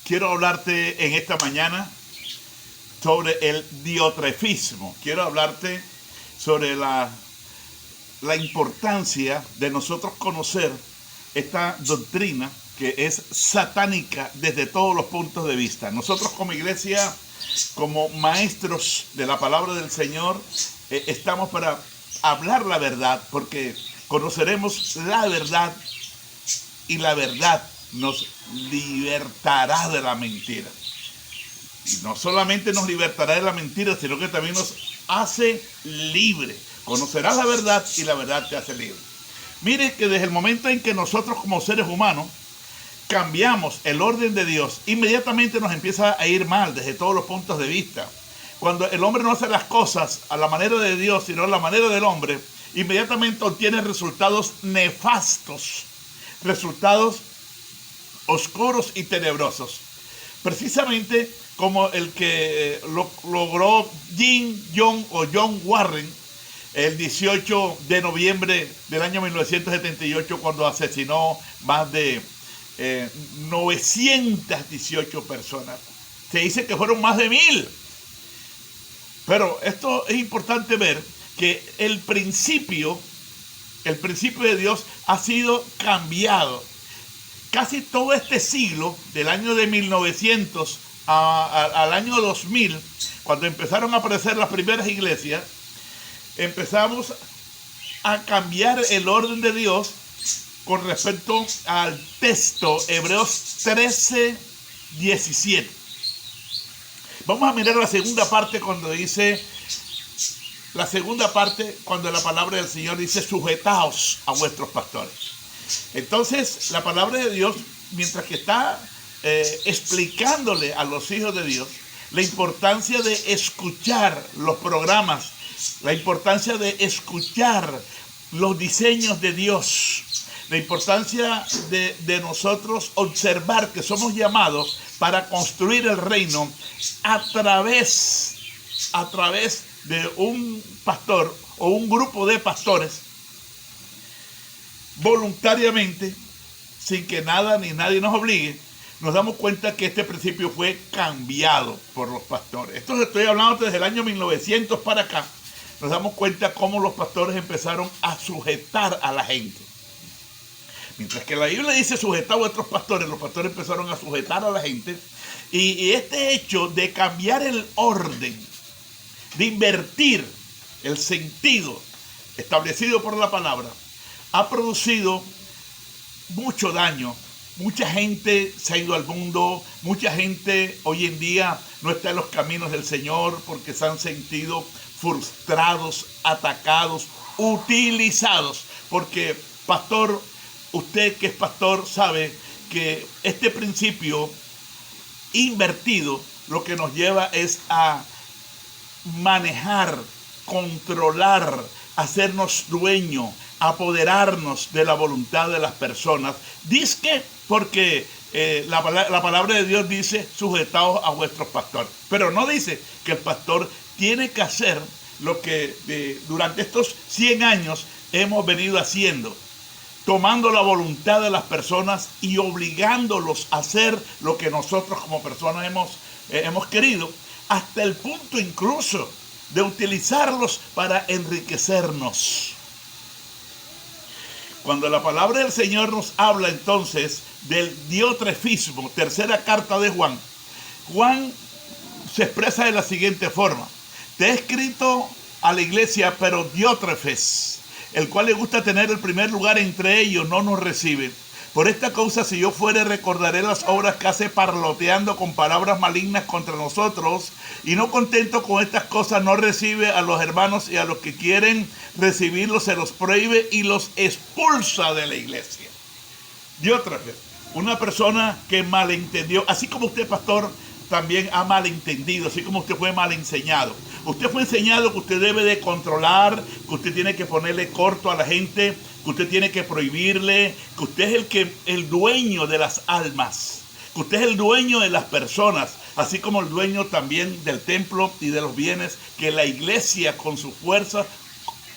Quiero hablarte en esta mañana sobre el diotrefismo. Quiero hablarte sobre la importancia de nosotros conocer esta doctrina que es satánica desde todos los puntos de vista. Nosotros como iglesia, como maestros de la palabra del Señor, estamos para hablar la verdad, porque conoceremos la verdad y la verdad nos libertará de la mentira. Y no solamente nos libertará de la mentira, sino que también nos hace libre. Conocerás la verdad y la verdad te hace libre. Mire que desde el momento en que nosotros como seres humanos cambiamos el orden de Dios, inmediatamente nos empieza a ir mal desde todos los puntos de vista. Cuando el hombre no hace las cosas a la manera de Dios, sino a la manera del hombre, inmediatamente obtiene resultados nefastos, resultados oscuros y tenebrosos. Precisamente como el que logró John Warren el 18 de noviembre del año 1978, cuando asesinó más de 918 personas. Se dice que fueron más de 1000. Pero esto es importante ver que el principio de Dios ha sido cambiado. Casi todo este siglo, del año de 1900 al año 2000, cuando empezaron a aparecer las primeras iglesias, empezamos a cambiar el orden de Dios con respecto al texto Hebreos 13:17. Vamos a mirar la segunda parte cuando la palabra del Señor dice: sujetaos a vuestros pastores. Entonces, la palabra de Dios, mientras que está explicándole a los hijos de Dios la importancia de escuchar los programas, la importancia de escuchar los diseños de Dios, la importancia de nosotros observar que somos llamados para construir el reino a través de un pastor o un grupo de pastores, voluntariamente, sin que nada ni nadie nos obligue, nos damos cuenta que este principio fue cambiado por los pastores. Esto estoy hablando desde el año 1900 para acá. Nos damos cuenta cómo los pastores empezaron a sujetar a la gente. Mientras que la Biblia dice sujetar a vuestros pastores, los pastores empezaron a sujetar a la gente. Y este hecho de cambiar el orden, de invertir el sentido establecido por la palabra, ha producido mucho daño. Mucha gente se ha ido al mundo, mucha gente hoy en día no está en los caminos del Señor porque se han sentido frustrados, atacados, utilizados. Porque, pastor, usted que es pastor sabe que este principio invertido lo que nos lleva es a manejar, controlar, hacernos dueño, apoderarnos de la voluntad de las personas. Dice porque la palabra de Dios dice: sujetaos a vuestros pastores. Pero no dice que el pastor tiene que hacer lo que durante estos 100 años hemos venido haciendo, tomando la voluntad de las personas y obligándolos a hacer lo que nosotros como personas hemos querido, hasta el punto incluso de utilizarlos para enriquecernos. Cuando la palabra del Señor nos habla entonces del diotrefismo, tercera carta de Juan, Juan se expresa de la siguiente forma: te he escrito a la iglesia, pero Diótrefes, el cual le gusta tener el primer lugar entre ellos, no nos recibe. Por esta causa, si yo fuere, recordaré las obras que hace parloteando con palabras malignas contra nosotros, y no contento con estas cosas, no recibe a los hermanos, y a los que quieren recibirlos se los prohíbe y los expulsa de la iglesia. Diótrefes, una persona que malentendió, así como usted, pastor, también ha malentendido, así como usted fue mal enseñado. Usted fue enseñado que usted debe de controlar, que usted tiene que ponerle corto a la gente, que usted tiene que prohibirle, que usted es el dueño de las almas, que usted es el dueño de las personas, así como el dueño también del templo y de los bienes que la iglesia con su fuerza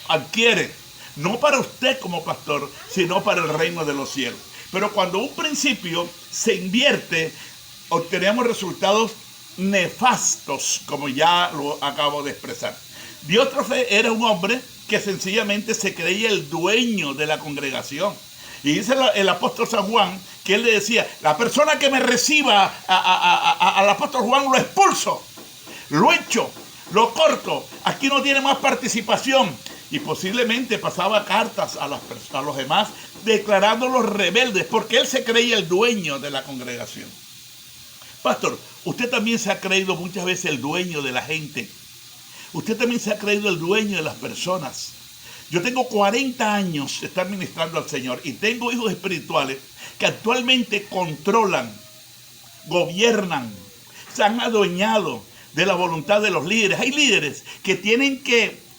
adquiere, no para usted como pastor, sino para el reino de los cielos. Pero cuando un principio se invierte, obtenemos resultados nefastos, como ya lo acabo de expresar. Diótrefe era un hombre que sencillamente se creía el dueño de la congregación. Y dice el apóstol San Juan que él le decía: la persona que me reciba al apóstol Juan lo expulso, lo echo, lo corto, aquí no tiene más participación. Y posiblemente pasaba cartas a los demás declarándolos rebeldes, porque él se creía el dueño de la congregación. Pastor, usted también se ha creído muchas veces el dueño de la gente. Usted también se ha creído el dueño de las personas. Yo tengo 40 años de estar ministrando al Señor y tengo hijos espirituales que actualmente controlan, gobiernan, se han adueñado de la voluntad de los líderes. Hay líderes que tienen que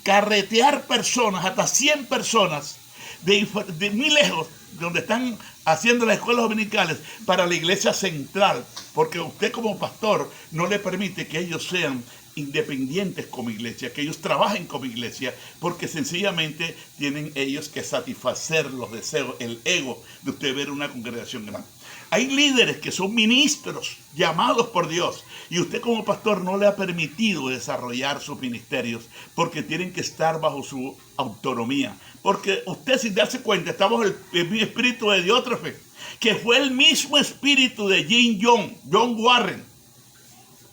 carretear personas, hasta 100 personas, de muy lejos, donde están haciendo las escuelas dominicales, para la iglesia central, porque usted como pastor no le permite que ellos sean independientes como iglesia, que ellos trabajen como iglesia, porque sencillamente tienen ellos que satisfacer los deseos, el ego de usted ver una congregación grande. Hay líderes que son ministros llamados por Dios y usted como pastor no le ha permitido desarrollar sus ministerios porque tienen que estar bajo su autonomía. Porque usted, sin darse cuenta, está bajo el espíritu de Diótrefe, que fue el mismo espíritu de John Warren.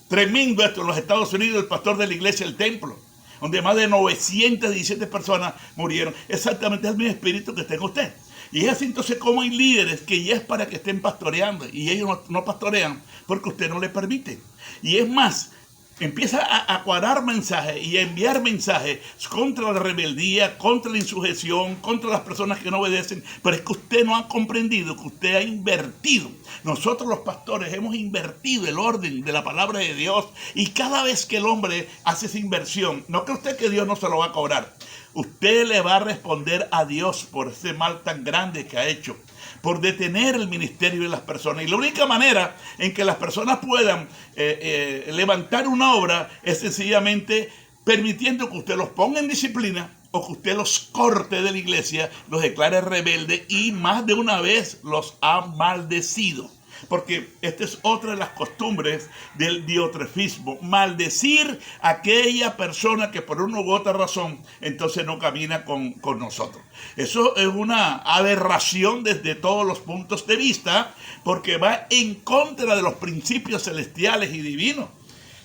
Tremendo esto en los Estados Unidos, el pastor de la iglesia del templo, donde más de 917 personas murieron. Exactamente el mismo espíritu que tenga usted. Y es así entonces como hay líderes que ya es para que estén pastoreando y ellos no pastorean porque usted no le permite. Y es más, empieza a cuadrar mensajes y a enviar mensajes contra la rebeldía, contra la insujeción, contra las personas que no obedecen. Pero es que usted no ha comprendido que usted ha invertido. Nosotros los pastores hemos invertido el orden de la palabra de Dios. Y cada vez que el hombre hace esa inversión, no cree usted que Dios no se lo va a cobrar. Usted le va a responder a Dios por ese mal tan grande que ha hecho, por detener el ministerio de las personas. Y la única manera en que las personas puedan levantar una obra es sencillamente permitiendo que usted los ponga en disciplina o que usted los corte de la iglesia, los declare rebeldes y más de una vez los ha maldecido. Porque esta es otra de las costumbres del diotrefismo: maldecir a aquella persona que por una u otra razón entonces no camina con nosotros. Eso es una aberración desde todos los puntos de vista, porque va en contra de los principios celestiales y divinos.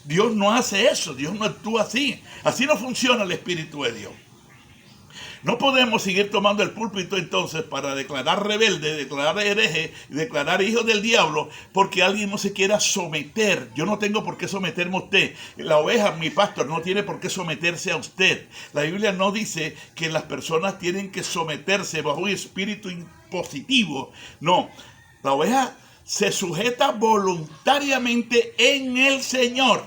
Dios no hace eso, Dios no actúa así. Así no funciona el Espíritu de Dios. No podemos seguir tomando el púlpito entonces para declarar rebelde, declarar hereje, declarar hijo del diablo, porque alguien no se quiera someter. Yo no tengo por qué someterme a usted. La oveja, mi pastor, no tiene por qué someterse a usted. La Biblia no dice que las personas tienen que someterse bajo un espíritu impositivo. No, la oveja se sujeta voluntariamente en el Señor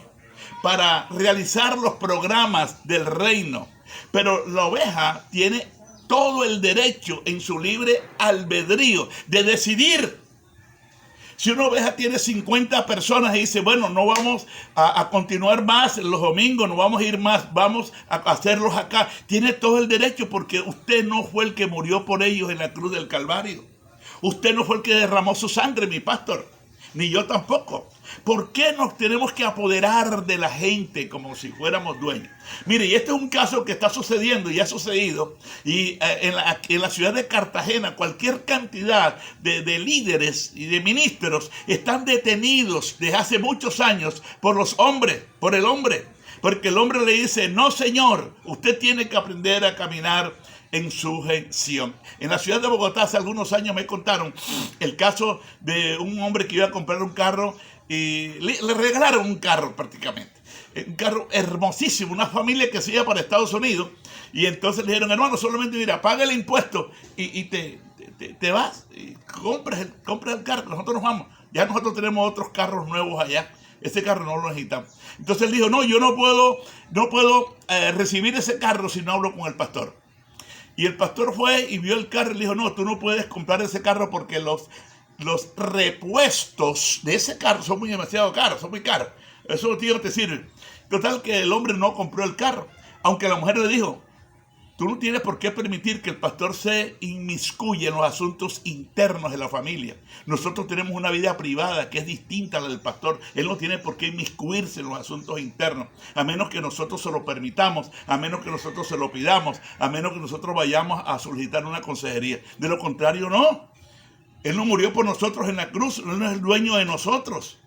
para realizar los programas del reino. Pero la oveja tiene todo el derecho en su libre albedrío de decidir. Si una oveja tiene 50 personas y dice, bueno, no vamos a continuar más los domingos, no vamos a ir más, vamos a hacerlos acá, tiene todo el derecho, porque usted no fue el que murió por ellos en la cruz del Calvario. Usted no fue el que derramó su sangre, mi pastor, ni yo tampoco. ¿Por qué nos tenemos que apoderar de la gente como si fuéramos dueños? Mire, y este es un caso que está sucediendo y ha sucedido. Y en la ciudad de Cartagena, cualquier cantidad de líderes y de ministros están detenidos desde hace muchos años por los hombres, por el hombre. Porque el hombre le dice, no señor, usted tiene que aprender a caminar en sujeción. En la ciudad de Bogotá hace algunos años me contaron el caso de un hombre que iba a comprar un carro y le regalaron un carro prácticamente. Un carro hermosísimo, una familia que se iba para Estados Unidos. Y entonces le dijeron, hermano, solamente mira, paga el impuesto y te vas y compras el carro. Nosotros nos vamos. Ya nosotros tenemos otros carros nuevos allá. Ese carro no lo necesitamos. Entonces él dijo, no, yo no puedo recibir ese carro si no hablo con el pastor. Y el pastor fue y vio el carro y le dijo, no, tú no puedes comprar ese carro porque los repuestos de ese carro son demasiado caros, son muy caros. Eso no te sirve. Total que el hombre no compró el carro. Aunque la mujer le dijo, Tú no tienes por qué permitir que el pastor se inmiscuya en los asuntos internos de la familia. Nosotros tenemos una vida privada que es distinta a la del pastor. Él no tiene por qué inmiscuirse en los asuntos internos, a menos que nosotros se lo permitamos, a menos que nosotros se lo pidamos, a menos que nosotros vayamos a solicitar una consejería. De lo contrario, no. Él no murió por nosotros en la cruz, Él no es el dueño de nosotros.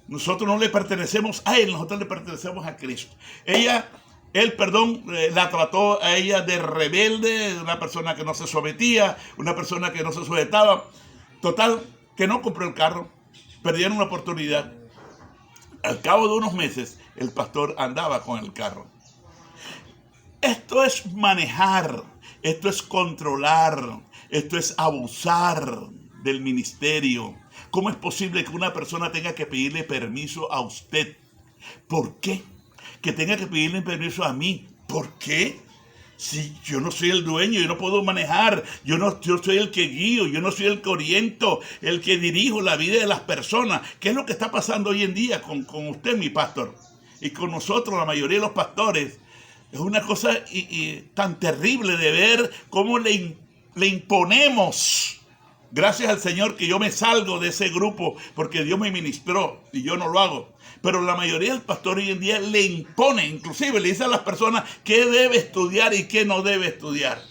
Nosotros no le pertenecemos a Él, nosotros le pertenecemos a Cristo. Él, la trató a ella de rebelde, de una persona que no se sometía, una persona que no se sujetaba. Total, que no compró el carro, perdieron una oportunidad. Al cabo de unos meses, el pastor andaba con el carro. Esto es manejar, esto es controlar, esto es abusar del ministerio. ¿Cómo es posible que una persona tenga que pedirle permiso a usted? ¿Por qué? Que tenga que pedirle permiso a mí. ¿Por qué? Si yo no soy el dueño, yo no puedo manejar, yo soy el que guío, yo no soy el que oriento, el que dirijo la vida de las personas. ¿Qué es lo que está pasando hoy en día con usted, mi pastor? Y con nosotros, la mayoría de los pastores. Es una cosa tan terrible de ver cómo le imponemos. Gracias al Señor que yo me salgo de ese grupo porque Dios me ministró y yo no lo hago. Pero la mayoría del pastor hoy en día le impone, inclusive le dice a las personas qué debe estudiar y qué no debe estudiar.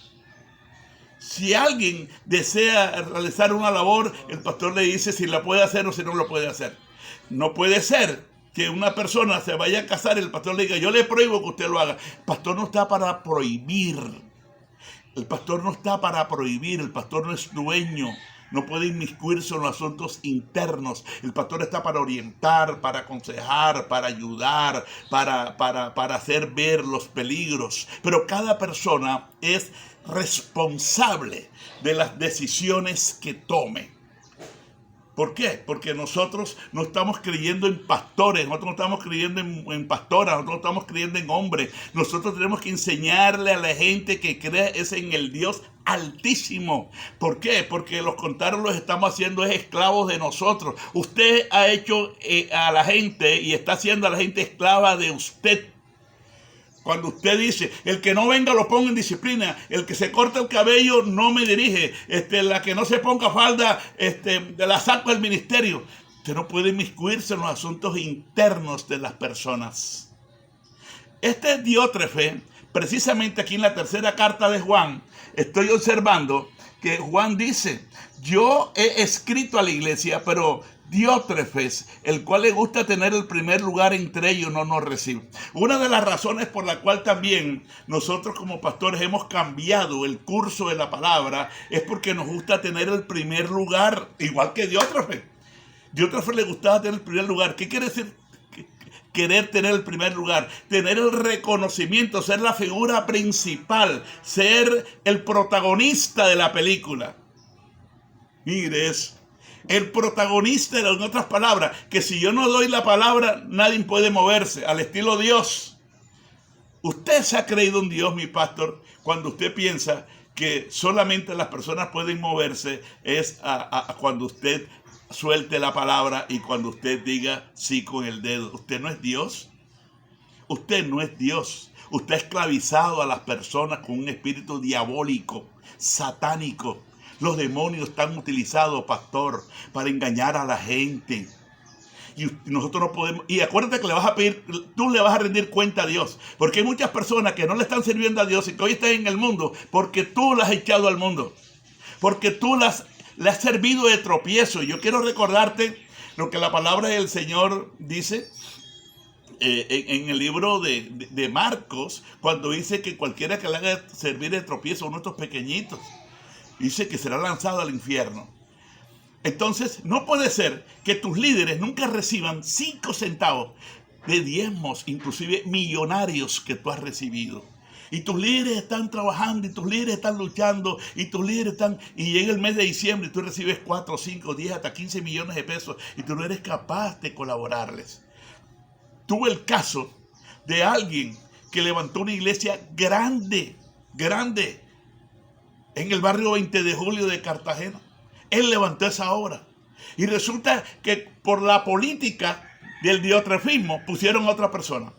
Si alguien desea realizar una labor, el pastor le dice si la puede hacer o si no lo puede hacer. No puede ser que una persona se vaya a casar y el pastor le diga, yo le prohíbo que usted lo haga. El pastor no está para prohibir. El pastor no está para prohibir, el pastor no es dueño, no puede inmiscuirse en los asuntos internos. El pastor está para orientar, para aconsejar, para ayudar, para hacer ver los peligros. Pero cada persona es responsable de las decisiones que tome. ¿Por qué? Porque nosotros no estamos creyendo en pastores, nosotros no estamos creyendo en pastoras, nosotros no estamos creyendo en hombres. Nosotros tenemos que enseñarle a la gente que cree es en el Dios Altísimo. ¿Por qué? Porque los contrarios los estamos haciendo es esclavos de nosotros. Usted ha hecho a la gente y está haciendo a la gente esclava de usted. Cuando usted dice, el que no venga lo ponga en disciplina, el que se corta el cabello no me dirige, la que no se ponga falda, la saco del ministerio. Usted no puede inmiscuirse en los asuntos internos de las personas. Diótrefe, precisamente aquí en la tercera carta de Juan, estoy observando que Juan dice, yo he escrito a la iglesia, pero Diótrefes, el cual le gusta tener el primer lugar entre ellos, no nos recibe. Una de las razones por la cual también nosotros como pastores hemos cambiado el curso de la palabra es porque nos gusta tener el primer lugar, igual que Diótrefes. Diótrefes le gustaba tener el primer lugar. ¿Qué quiere decir querer tener el primer lugar? Tener el reconocimiento, ser la figura principal, ser el protagonista de la película. Mire eso. El protagonista, en otras palabras, que si yo no doy la palabra, nadie puede moverse, al estilo Dios. Usted se ha creído un Dios, mi pastor, cuando usted piensa que solamente las personas pueden moverse es cuando usted suelte la palabra y cuando usted diga sí con el dedo. Usted no es Dios. Usted no es Dios. Usted ha esclavizado a las personas con un espíritu diabólico, satánico. Los demonios están utilizados, pastor, para engañar a la gente. Y nosotros no podemos. Y acuérdate que tú le vas a rendir cuenta a Dios. Porque hay muchas personas que no le están sirviendo a Dios y que hoy están en el mundo porque tú las has echado al mundo. Porque tú le has servido de tropiezo. Yo quiero recordarte lo que la palabra del Señor dice en el libro de Marcos, cuando dice que cualquiera que le haga servir de tropiezo a uno de estos pequeñitos, dice que será lanzado al infierno. Entonces, no puede ser que tus líderes nunca reciban 5 centavos de diezmos, inclusive millonarios que tú has recibido. Y tus líderes están trabajando, y tus líderes están luchando, y tus líderes están... Y llega el mes de diciembre y tú recibes 4, 5, 10, hasta 15 millones de pesos y tú no eres capaz de colaborarles. Tuve el caso de alguien que levantó una iglesia grande, en el barrio 20 de julio de Cartagena. Él levantó esa obra. Y resulta que por la política del diotrefismo pusieron a otra persona.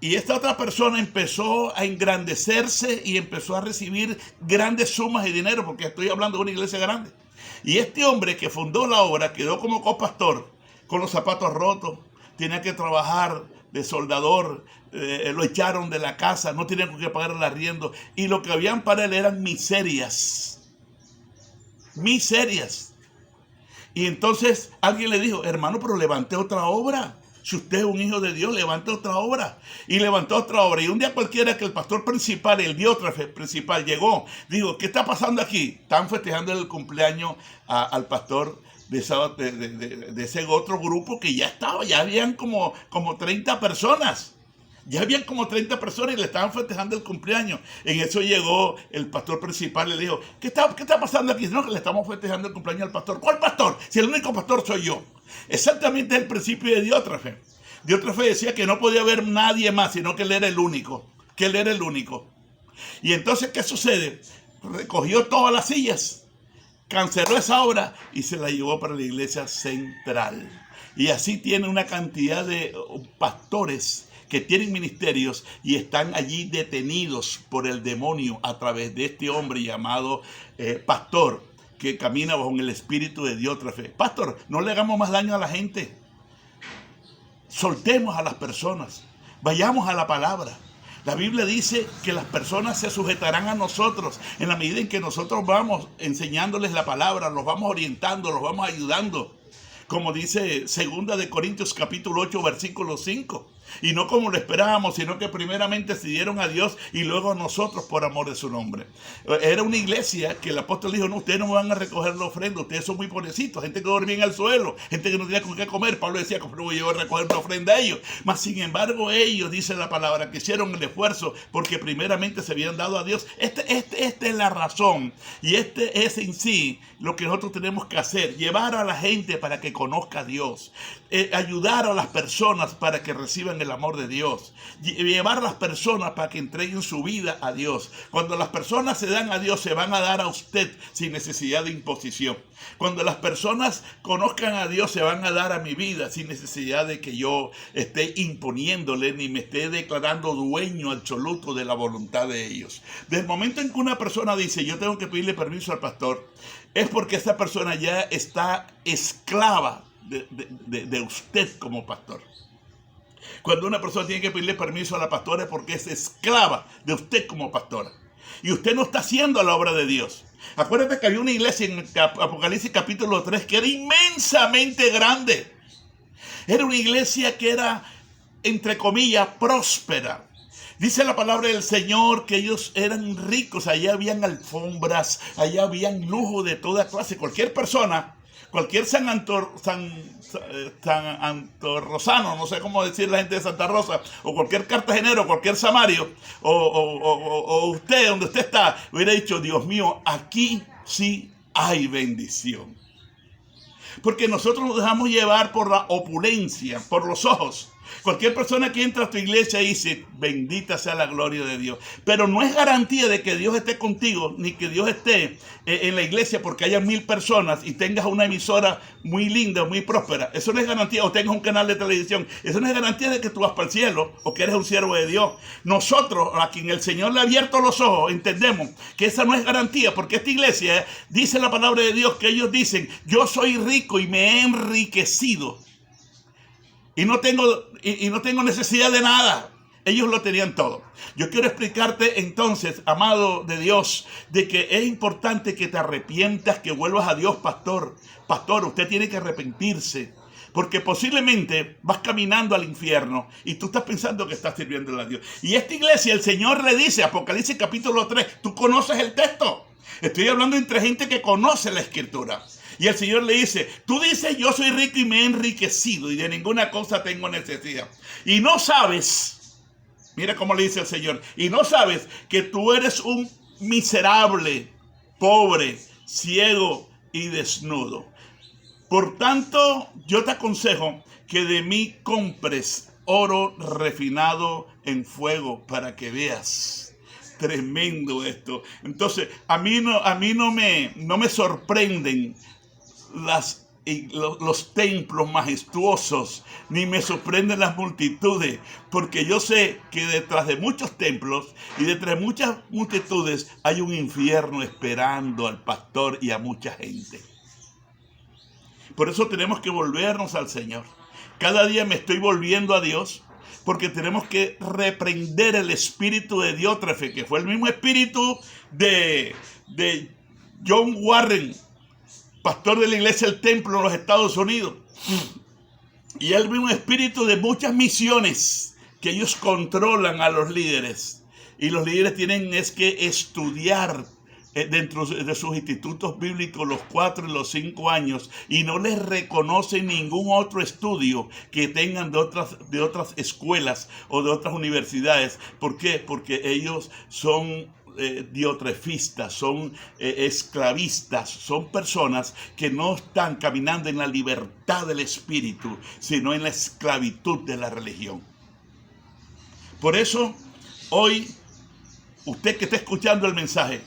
Y esta otra persona empezó a engrandecerse y empezó a recibir grandes sumas de dinero, porque estoy hablando de una iglesia grande. Y este hombre que fundó la obra quedó como copastor, con los zapatos rotos, tenía que trabajar de soldador, lo echaron de la casa, no tenían que pagar el arriendo, y lo que habían para él eran miserias. Miserias. Y entonces alguien le dijo: hermano, pero levante otra obra. Si usted es un hijo de Dios, levante otra obra. Y levantó otra obra. Y un día cualquiera que el pastor principal, el diótrafe principal, llegó, dijo: ¿qué está pasando aquí? Están festejando el cumpleaños al pastor de ese otro grupo que ya estaba, ya habían como 30 personas. Ya habían como 30 personas y le estaban festejando el cumpleaños. En eso llegó el pastor principal y le dijo: ¿Qué está pasando aquí? No, que le estamos festejando el cumpleaños al pastor. ¿Cuál pastor? Si el único pastor soy yo. Exactamente el principio de Diótrafe. Diótrafe decía que no podía haber nadie más, sino que él era el único. Que él era el único. Y entonces, ¿qué sucede? Recogió todas las sillas, canceló esa obra y se la llevó para la iglesia central. Y así tiene una cantidad de pastores que tienen ministerios y están allí detenidos por el demonio a través de este hombre llamado pastor, que camina bajo el espíritu de Diótrafe. Pastor, no le hagamos más daño a la gente. Soltemos a las personas. Vayamos a la palabra. La Biblia dice que las personas se sujetarán a nosotros en la medida en que nosotros vamos enseñándoles la palabra, los vamos orientando, los vamos ayudando. Como dice 2 Corintios capítulo 8, versículo 5. Y no como lo esperábamos, sino que primeramente se dieron a Dios y luego a nosotros por amor de su nombre. Era una iglesia que el apóstol dijo: no, ustedes no van a recoger la ofrenda, ustedes son muy pobrecitos, gente que dormía en el suelo, gente que no tenía con qué comer. Pablo decía: ¿cómo no voy a recoger una ofrenda a ellos? Mas sin embargo ellos, dice la palabra, que hicieron el esfuerzo porque primeramente se habían dado a Dios. Esta es la razón y este es en sí lo que nosotros tenemos que hacer: llevar a la gente para que conozca a Dios, ayudar a las personas para que reciban el amor de Dios, llevar a las personas para que entreguen su vida a Dios. Cuando las personas se dan a Dios, se van a dar a usted sin necesidad de imposición. Cuando las personas conozcan a Dios, se van a dar a mi vida sin necesidad de que yo esté imponiéndole ni me esté declarando dueño absoluto de la voluntad de ellos. Desde el momento en que una persona dice: yo tengo que pedirle permiso al pastor, es porque esa persona ya está esclava de usted como pastor. Cuando una persona tiene que pedirle permiso a la pastora es porque es esclava de usted como pastora. Y usted no está haciendo la obra de Dios. Acuérdate que había una iglesia en Apocalipsis capítulo 3 que era inmensamente grande. Era una iglesia que era, entre comillas, próspera. Dice la palabra del Señor que ellos eran ricos. Allá habían alfombras, allá habían lujo de toda clase. Cualquier persona, cualquier San Antorrosano, no sé cómo decir la gente de Santa Rosa, o cualquier cartagenero, cualquier samario, o usted, donde usted está, hubiera dicho: Dios mío, aquí sí hay bendición. Porque nosotros nos dejamos llevar por la opulencia, por los ojos. Cualquier persona que entra a tu iglesia dice: bendita sea la gloria de Dios. Pero no es garantía de que Dios esté contigo, ni que Dios esté en la iglesia porque haya 1000 personas y tengas una emisora muy linda, muy próspera. Eso no es garantía. O tengas un canal de televisión. Eso no es garantía de que tú vas para el cielo o que eres un siervo de Dios. Nosotros, a quien el Señor le ha abierto los ojos, entendemos que esa no es garantía, porque esta iglesia, dice la palabra de Dios, que ellos dicen: yo soy rico y me he enriquecido. Y no tengo necesidad de nada. Ellos lo tenían todo. Yo quiero explicarte entonces, amado de Dios, de que es importante que te arrepientas, que vuelvas a Dios, pastor. Pastor, usted tiene que arrepentirse. Porque posiblemente vas caminando al infierno y tú estás pensando que estás sirviendo a Dios. Y esta iglesia, el Señor le dice, Apocalipsis capítulo 3, tú conoces el texto. Estoy hablando entre gente que conoce la Escritura. Y el Señor le dice: tú dices: yo soy rico y me he enriquecido y de ninguna cosa tengo necesidad. Y no sabes, mira cómo le dice el Señor, y no sabes que tú eres un miserable, pobre, ciego y desnudo. Por tanto, yo te aconsejo que de mí compres oro refinado en fuego para que veas. Tremendo esto. Entonces, a mí no me sorprenden las y los templos majestuosos, ni me sorprenden las multitudes, porque yo sé que detrás de muchos templos y detrás de muchas multitudes hay un infierno esperando al pastor y a mucha gente. Por eso tenemos que volvernos al Señor. Cada día me estoy volviendo a Dios, porque tenemos que reprender el espíritu de diótrefe, que fue el mismo espíritu de John Warren, pastor de la iglesia El Templo en los Estados Unidos. Y el mismo espíritu de muchas misiones que ellos controlan a los líderes. Y los líderes tienen que estudiar dentro de sus institutos bíblicos los 4 y los 5 años, y no les reconocen ningún otro estudio que tengan de otras escuelas o de otras universidades. ¿Por qué? Porque ellos son diotrefistas, son esclavistas, son personas que no están caminando en la libertad del espíritu, sino en la esclavitud de la religión. Por eso, hoy, usted que está escuchando el mensaje,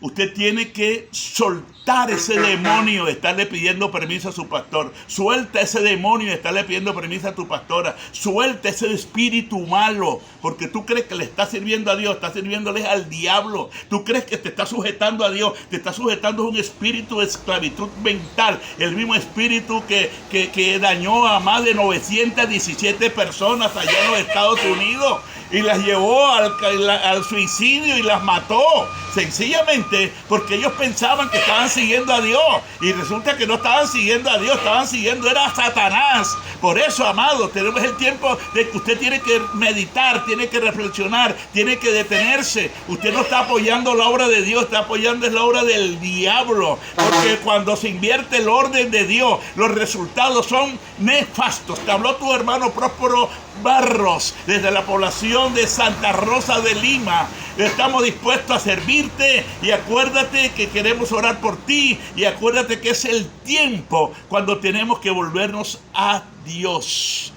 usted tiene que soltar ese demonio de estarle pidiendo permiso a su pastor. Suelta ese demonio de estarle pidiendo permiso a tu pastora. Suelta ese espíritu malo, porque tú crees que le estás sirviendo a Dios, estás sirviéndole al diablo. Tú crees que te estás sujetando a Dios, te estás sujetando a un espíritu de esclavitud mental. El mismo espíritu que dañó a más de 917 personas allá en los Estados Unidos y las llevó al suicidio y las mató. Sencillamente porque ellos pensaban que estaban siguiendo a Dios, y resulta que no estaban siguiendo a Dios, estaban siguiendo era a Satanás. Por eso, amados, tenemos el tiempo de que usted tiene que meditar, tiene que reflexionar, tiene que detenerse. Usted no está apoyando la obra de Dios, está apoyando la obra del diablo, porque cuando se invierte el orden de Dios, los resultados son nefastos. Te habló tu hermano Próspero Barros desde la población de Santa Rosa de Lima. Estamos dispuestos a servirte, y acuérdate que queremos orar por ti, y acuérdate que es el tiempo cuando tenemos que volvernos a Dios.